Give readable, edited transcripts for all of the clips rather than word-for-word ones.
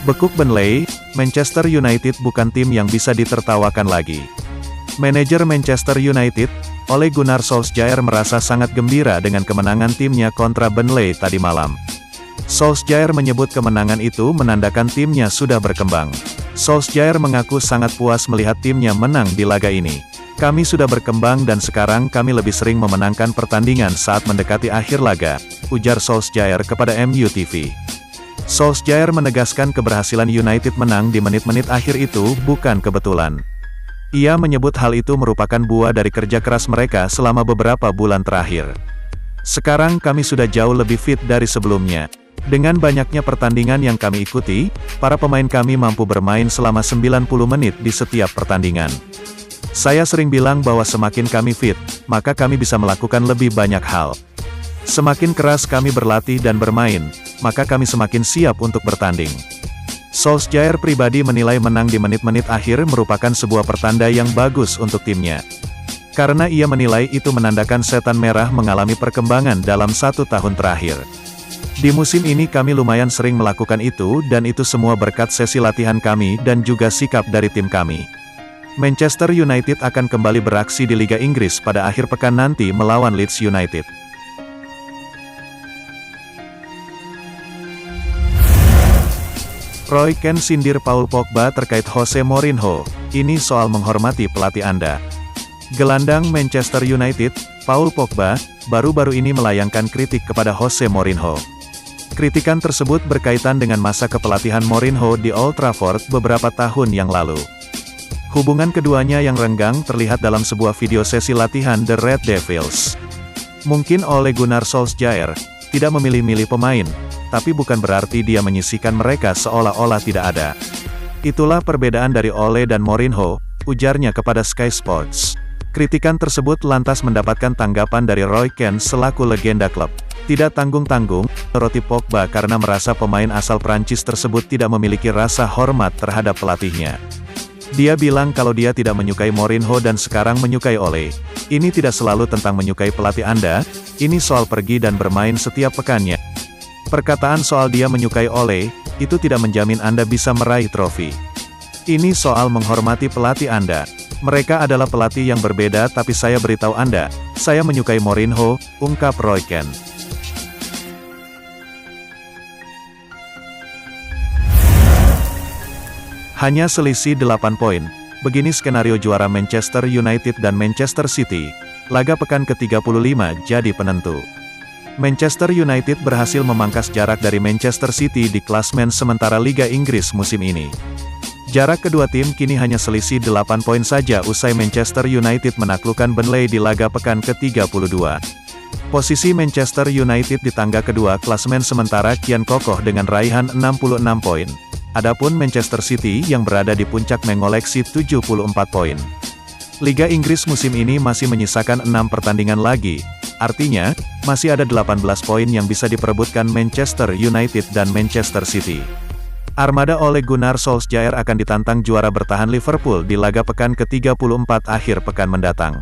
Bekuk Burnley, Manchester United bukan tim yang bisa ditertawakan lagi. Manajer Manchester United, Ole Gunnar Solskjaer merasa sangat gembira dengan kemenangan timnya kontra Burnley tadi malam. Solskjaer menyebut kemenangan itu menandakan timnya sudah berkembang. Solskjaer mengaku sangat puas melihat timnya menang di laga ini. Kami sudah berkembang dan sekarang kami lebih sering memenangkan pertandingan saat mendekati akhir laga, ujar Solskjaer kepada MU TV. Solskjaer menegaskan keberhasilan United menang di menit-menit akhir itu bukan kebetulan. Ia menyebut hal itu merupakan buah dari kerja keras mereka selama beberapa bulan terakhir. Sekarang kami sudah jauh lebih fit dari sebelumnya. Dengan banyaknya pertandingan yang kami ikuti, para pemain kami mampu bermain selama 90 menit di setiap pertandingan. Saya sering bilang bahwa semakin kami fit, maka kami bisa melakukan lebih banyak hal. Semakin keras kami berlatih dan bermain, maka kami semakin siap untuk bertanding. Solskjaer pribadi menilai menang di menit-menit akhir merupakan sebuah pertanda yang bagus untuk timnya. Karena ia menilai itu menandakan setan merah mengalami perkembangan dalam 1 tahun terakhir. Di musim ini kami lumayan sering melakukan itu dan itu semua berkat sesi latihan kami dan juga sikap dari tim kami. Manchester United akan kembali beraksi di Liga Inggris pada akhir pekan nanti melawan Leeds United. Roy Keane sindir Paul Pogba terkait Jose Mourinho, ini soal menghormati pelatih Anda. Gelandang Manchester United, Paul Pogba, baru-baru ini melayangkan kritik kepada Jose Mourinho. Kritikan tersebut berkaitan dengan masa kepelatihan Mourinho di Old Trafford beberapa tahun yang lalu. Hubungan keduanya yang renggang terlihat dalam sebuah video sesi latihan The Red Devils. Mungkin Ole Gunnar Solskjaer tidak memilih-milih pemain, tapi bukan berarti dia menyisihkan mereka seolah-olah tidak ada. Itulah perbedaan dari Ole dan Mourinho, ujarnya kepada Sky Sports. Kritikan tersebut lantas mendapatkan tanggapan dari Roy Keane selaku legenda klub. Tidak tanggung-tanggung, menyoroti Pogba karena merasa pemain asal Prancis tersebut tidak memiliki rasa hormat terhadap pelatihnya. Dia bilang kalau dia tidak menyukai Mourinho dan sekarang menyukai Ole. Ini tidak selalu tentang menyukai pelatih Anda, ini soal pergi dan bermain setiap pekannya. Perkataan soal dia menyukai Ole, itu tidak menjamin Anda bisa meraih trofi. Ini soal menghormati pelatih Anda. Mereka adalah pelatih yang berbeda tapi saya beritahu Anda, saya menyukai Mourinho, ungkap Roy Keane. Hanya selisih 8 poin, begini skenario juara Manchester United dan Manchester City, laga pekan ke-35 jadi penentu. Manchester United berhasil memangkas jarak dari Manchester City di klasmen sementara Liga Inggris musim ini. Jarak kedua tim kini hanya selisih 8 poin saja usai Manchester United menaklukkan Burnley di laga pekan ke-32. Posisi Manchester United di tangga kedua klasmen sementara kian kokoh dengan raihan 66 poin. Adapun Manchester City yang berada di puncak mengoleksi 74 poin. Liga Inggris musim ini masih menyisakan 6 pertandingan lagi, artinya, masih ada 18 poin yang bisa diperebutkan Manchester United dan Manchester City. Armada Ole Gunnar Solskjaer akan ditantang juara bertahan Liverpool di laga pekan ke-34 akhir pekan mendatang.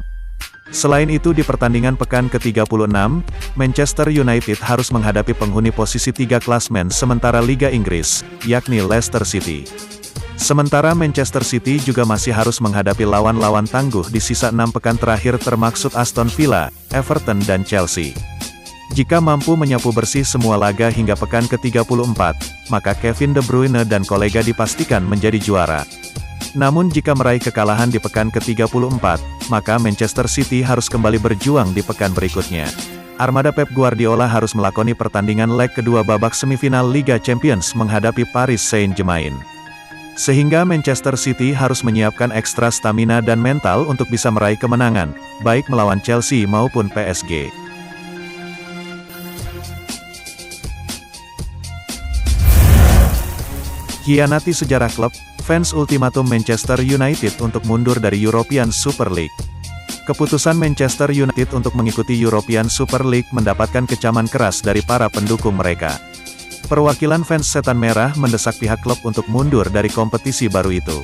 Selain itu di pertandingan pekan ke-36, Manchester United harus menghadapi penghuni posisi 3 klasmen sementara Liga Inggris, yakni Leicester City. Sementara Manchester City juga masih harus menghadapi lawan-lawan tangguh di sisa 6 pekan terakhir termaksud Aston Villa, Everton dan Chelsea. Jika mampu menyapu bersih semua laga hingga pekan ke-34, maka Kevin De Bruyne dan kolega dipastikan menjadi juara. Namun jika meraih kekalahan di pekan ke-34, maka Manchester City harus kembali berjuang di pekan berikutnya. Armada Pep Guardiola harus melakoni pertandingan leg kedua babak semifinal Liga Champions menghadapi Paris Saint-Germain. Sehingga Manchester City harus menyiapkan ekstra stamina dan mental untuk bisa meraih kemenangan, baik melawan Chelsea maupun PSG. Hianati sejarah klub, fans ultimatum Manchester United untuk mundur dari European Super League. Keputusan Manchester United untuk mengikuti European Super League mendapatkan kecaman keras dari para pendukung mereka. Perwakilan fans Setan Merah mendesak pihak klub untuk mundur dari kompetisi baru itu.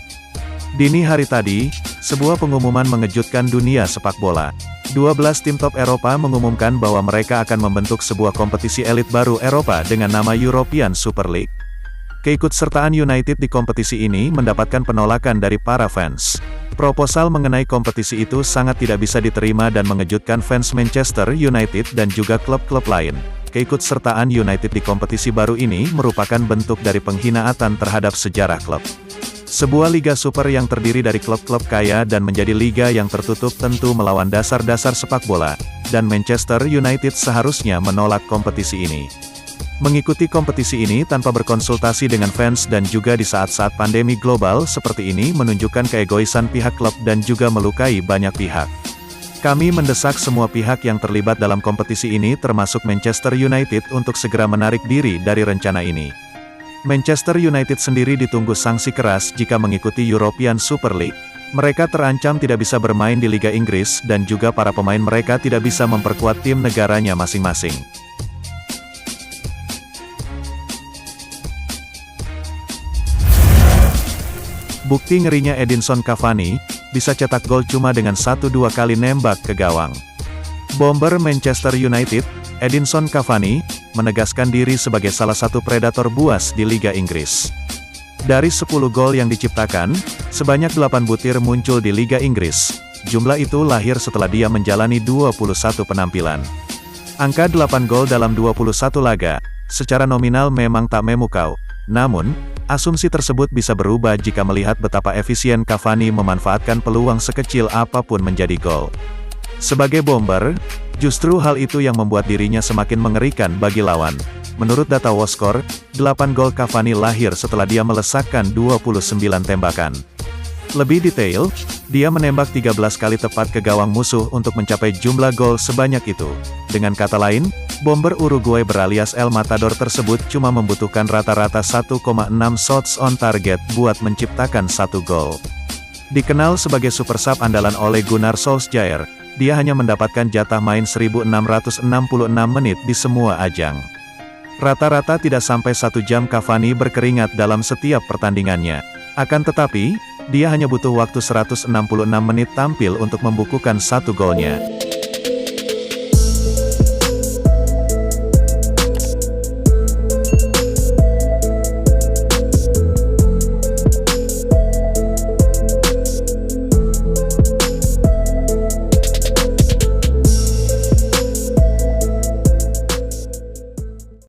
Dini hari tadi, sebuah pengumuman mengejutkan dunia sepak bola. 12 tim top Eropa mengumumkan bahwa mereka akan membentuk sebuah kompetisi elit baru Eropa dengan nama European Super League. Keikutsertaan United di kompetisi ini mendapatkan penolakan dari para fans. Proposal mengenai kompetisi itu sangat tidak bisa diterima dan mengejutkan fans Manchester United dan juga klub-klub lain. Keikutsertaan United di kompetisi baru ini merupakan bentuk dari penghinaan terhadap sejarah klub. Sebuah liga super yang terdiri dari klub-klub kaya dan menjadi liga yang tertutup tentu melawan dasar-dasar sepak bola, dan Manchester United seharusnya menolak kompetisi ini. Mengikuti kompetisi ini tanpa berkonsultasi dengan fans dan juga di saat-saat pandemi global seperti ini menunjukkan keegoisan pihak klub dan juga melukai banyak pihak. Kami mendesak semua pihak yang terlibat dalam kompetisi ini termasuk Manchester United untuk segera menarik diri dari rencana ini. Manchester United sendiri ditunggu sanksi keras jika mengikuti European Super League. Mereka terancam tidak bisa bermain di Liga Inggris dan juga para pemain mereka tidak bisa memperkuat tim negaranya masing-masing. Bukti ngerinya Edinson Cavani, bisa cetak gol cuma dengan 1-2 kali nembak ke gawang. Bomber Manchester United, Edinson Cavani, menegaskan diri sebagai salah satu predator buas di Liga Inggris. Dari 10 gol yang diciptakan, sebanyak 8 butir muncul di Liga Inggris. Jumlah itu lahir setelah dia menjalani 21 penampilan. Angka 8 gol dalam 21 laga, secara nominal memang tak memukau. Namun, asumsi tersebut bisa berubah jika melihat betapa efisien Cavani memanfaatkan peluang sekecil apapun menjadi gol. Sebagai bomber, justru hal itu yang membuat dirinya semakin mengerikan bagi lawan. Menurut data WhoScorer, 8 gol Cavani lahir setelah dia melesakkan 29 tembakan. Lebih detail, dia menembak 13 kali tepat ke gawang musuh untuk mencapai jumlah gol sebanyak itu. Dengan kata lain, bomber Uruguay beralias El Matador tersebut cuma membutuhkan rata-rata 1,6 shots on target buat menciptakan 1 gol. Dikenal sebagai super sub andalan Ole Gunnar Solskjaer, dia hanya mendapatkan jatah main 1666 menit di semua ajang. Rata-rata tidak sampai 1 jam Cavani berkeringat dalam setiap pertandingannya. Akan tetapi, dia hanya butuh waktu 166 menit tampil untuk membukukan 1 golnya.